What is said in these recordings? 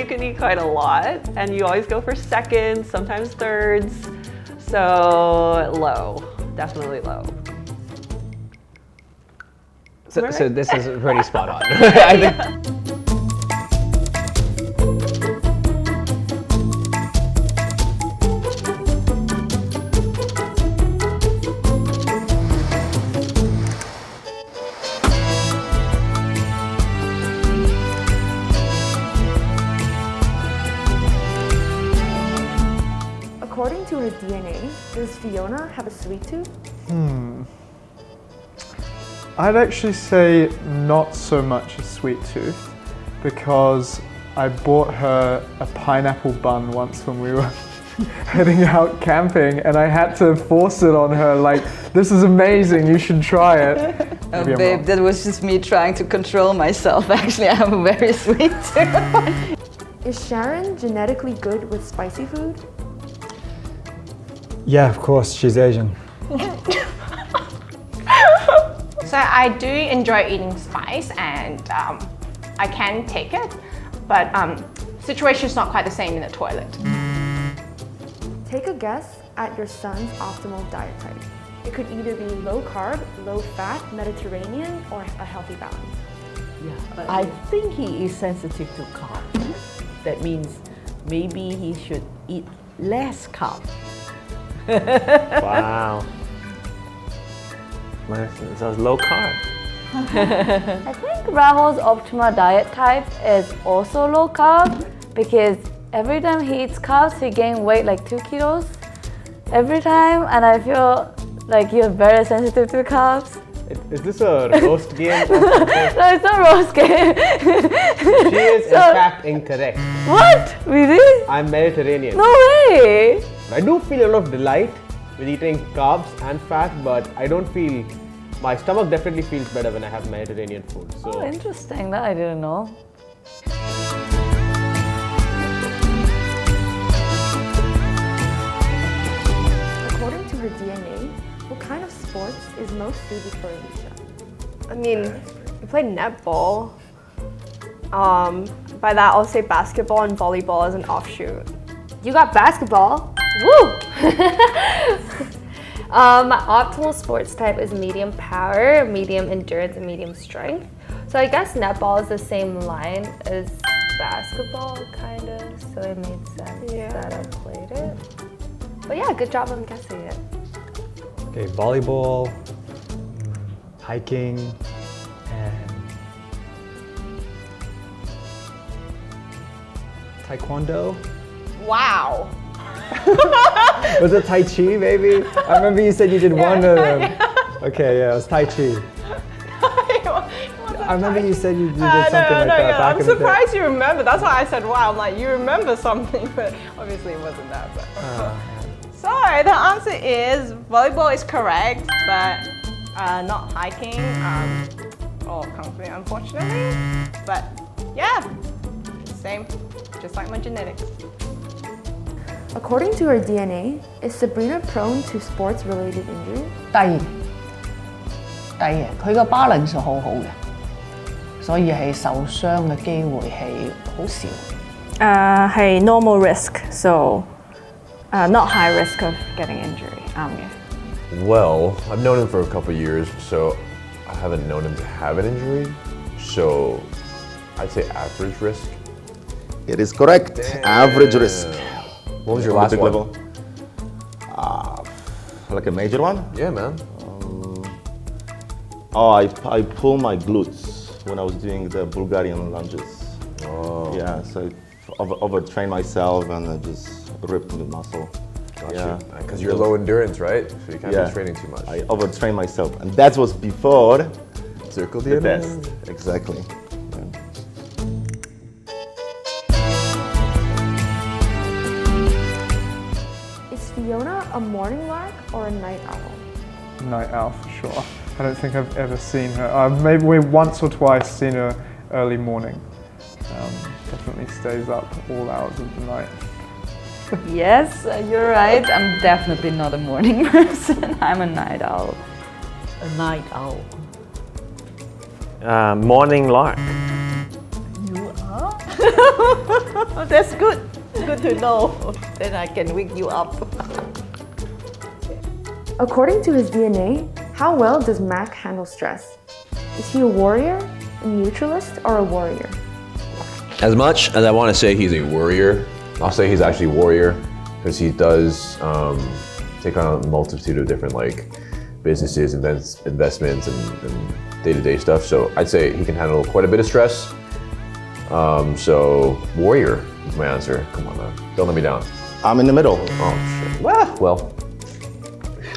can eat quite a lot, and you always go for seconds, sometimes thirds. So low, definitely low. So this is pretty spot on. I think. According to her DNA, does Fiona have a sweet tooth? I'd actually say not so much a sweet tooth, because I bought her a pineapple bun once when we were heading out camping, and I had to force it on her like, this is amazing, you should try it. Oh babe, that was just me trying to control myself. Actually, I have a very sweet tooth. Is Sharon genetically good with spicy food? Yeah, of course, she's Asian. So I do enjoy eating spice, and I can take it, but situation's not quite the same in the toilet. Take a guess at your son's optimal diet type. It could either be low carb, low fat, Mediterranean, or a healthy balance. I think he is sensitive to carbs. That means maybe he should eat less carbs. Wow. So it's low carb. I think Rahul's optimal diet type is also low carb, because every time he eats carbs, he gains weight like 2 kilos every time, and I feel like you're very sensitive to carbs. Is this a roast game? No, it's not roast game. She is in fact incorrect. What? Really? I'm Mediterranean. No way! I do feel a lot of delight with eating carbs and fat, but I don't feel, my stomach definitely feels better when I have Mediterranean food. So. Oh, interesting. That I didn't know. According to her DNA, what kind of sports is most suited for Alicia? I mean, we played netball. By that, I'll say basketball and volleyball as an offshoot. You got basketball? Woo! My optimal sports type is medium power, medium endurance, and medium strength. So I guess netball is the same line as basketball, kind of. So it made sense that I played it. But yeah, good job on guessing it. Okay, volleyball, hiking, and taekwondo. Wow. Was it Tai Chi, maybe? I remember you said you did one of them. Okay, yeah, it was Tai Chi. I remember you said you did something like that back I'm in the day. surprised you remember. That's why I said wow. I'm like, you remember something, but obviously it wasn't that. But. Sorry, the answer is volleyball is correct, but not hiking or kung fu, unfortunately. But yeah, same, just like my genetics. According to her DNA, is Sabrina prone to sports-related injury? 低嘅，佢個 balance 好好嘅，所以係受傷嘅機會係好少。係 normal risk, so not high risk of getting injury. Well, I've known him for a couple years, so I haven't known him to have an injury. So I'd say average risk. It is correct. Damn. Average risk. What was your last one? Level? Like a major one? Yeah, man. I pulled my glutes when I was doing the Bulgarian lunges. Oh. Yeah, so I overtrained myself and I just ripped the muscle. Gotcha. Because you're low endurance, right? So you can't be training too much. I overtrained myself, and that was before CircleDNA. The test. Exactly. Is Fiona a morning lark or a night owl? Night owl for sure. I don't think I've ever seen her. Maybe once or twice seen her early morning. Definitely stays up all hours of the night. Yes, you're right. I'm definitely not a morning person. I'm a night owl. A night owl. Morning lark. You are? That's good. Good to know. Then I can wake you up. According to his DNA, how well does Mac handle stress? Is he a warrior, a neutralist, or a warrior? As much as I want to say he's a worrier, I'll say he's actually a warrior because he does take on a multitude of different businesses, investments, and day-to-day stuff. So I'd say he can handle quite a bit of stress. So warrior is my answer. Come on, man. Don't let me down. I'm in the middle. Oh, shit. Well,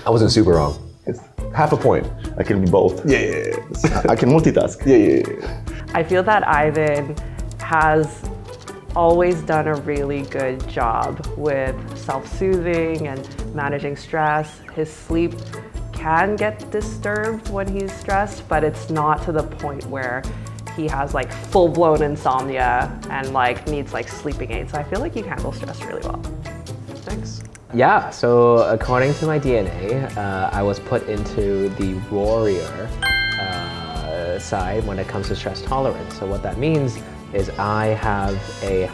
I wasn't super wrong. It's half a point. I can be both. Yeah. I can multitask. Yeah. I feel that Ivan has always done a really good job with self-soothing and managing stress. His sleep can get disturbed when he's stressed, but it's not to the point where he has full-blown insomnia and needs sleeping aids. So I feel like you handle stress really well. Thanks. Yeah, so according to my DNA, I was put into the warrior side when it comes to stress tolerance. So what that means is I have a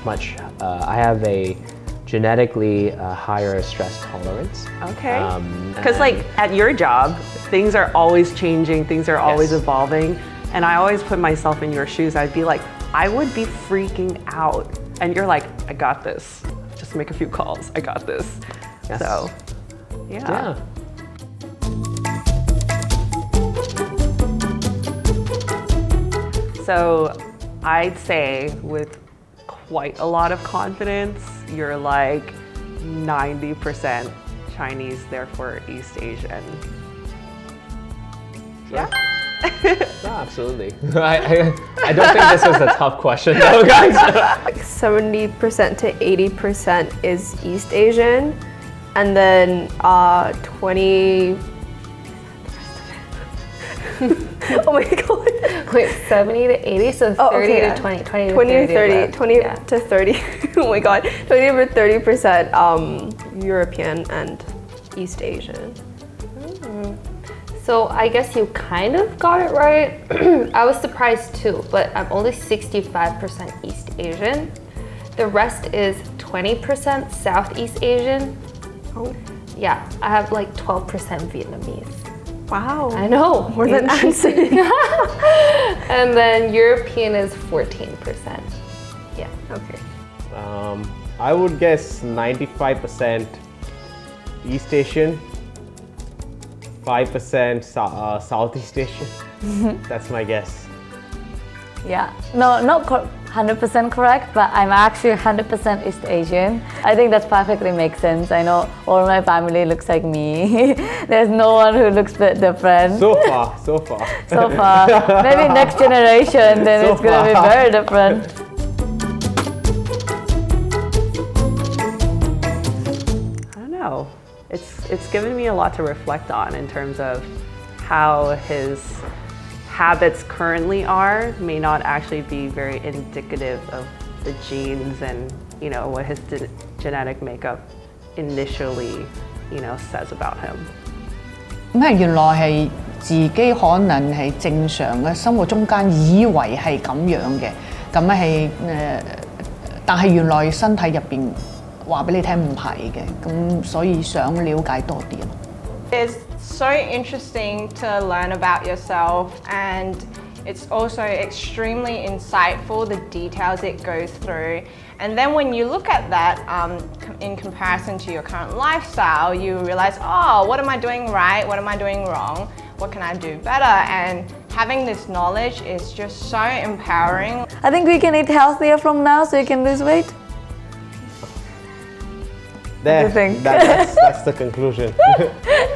genetically higher stress tolerance. Okay. Because at your job, things are always changing, things are always evolving. And I always put myself in your shoes. I'd be like, I would be freaking out. And you're like, I got this. Just make a few calls. I got this. Yes. So, yeah. So I'd say with quite a lot of confidence, you're 90% Chinese, therefore East Asian. Yeah. Yeah, absolutely. I don't think this is a tough question though, guys. 70% to 80% is East Asian, and then 20. Oh my god. Wait, 70 to 80, so 30 to 20. 20 to 30. 20 to 30. Oh my god. 20 to 30% European and East Asian. So I guess you kind of got it right. I was surprised too, but I'm only 65% East Asian. The rest is 20% Southeast Asian. Oh. Yeah, I have 12% Vietnamese. Wow. I know. More than Anson. And then European is 14%. Yeah, okay. I would guess 95% East Asian, 5% Southeast Asian. That's my guess. Yeah, no, not 100% correct, but I'm actually 100% East Asian. I think that perfectly makes sense. I know all my family looks like me. There's no one who looks a bit different. So far. So far. Maybe next generation, then it's going to be very different. I don't know. It's given me a lot to reflect on in terms of how his habits currently are may not actually be very indicative of the genes and what his genetic makeup initially says about him. 原來係自己可能係正常嘅生活中間以為係咁樣嘅，咁係但係原來身體入邊話俾你聽唔係嘅，咁所以想了解多啲咯。It's so interesting to learn about yourself, and it's also extremely insightful, the details it goes through. And then when you look at that in comparison to your current lifestyle, you realize, oh, what am I doing right? What am I doing wrong? What can I do better? And having this knowledge is just so empowering. I think we can eat healthier from now so you can lose weight. There, What do you think? that's the conclusion.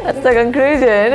That's the conclusion.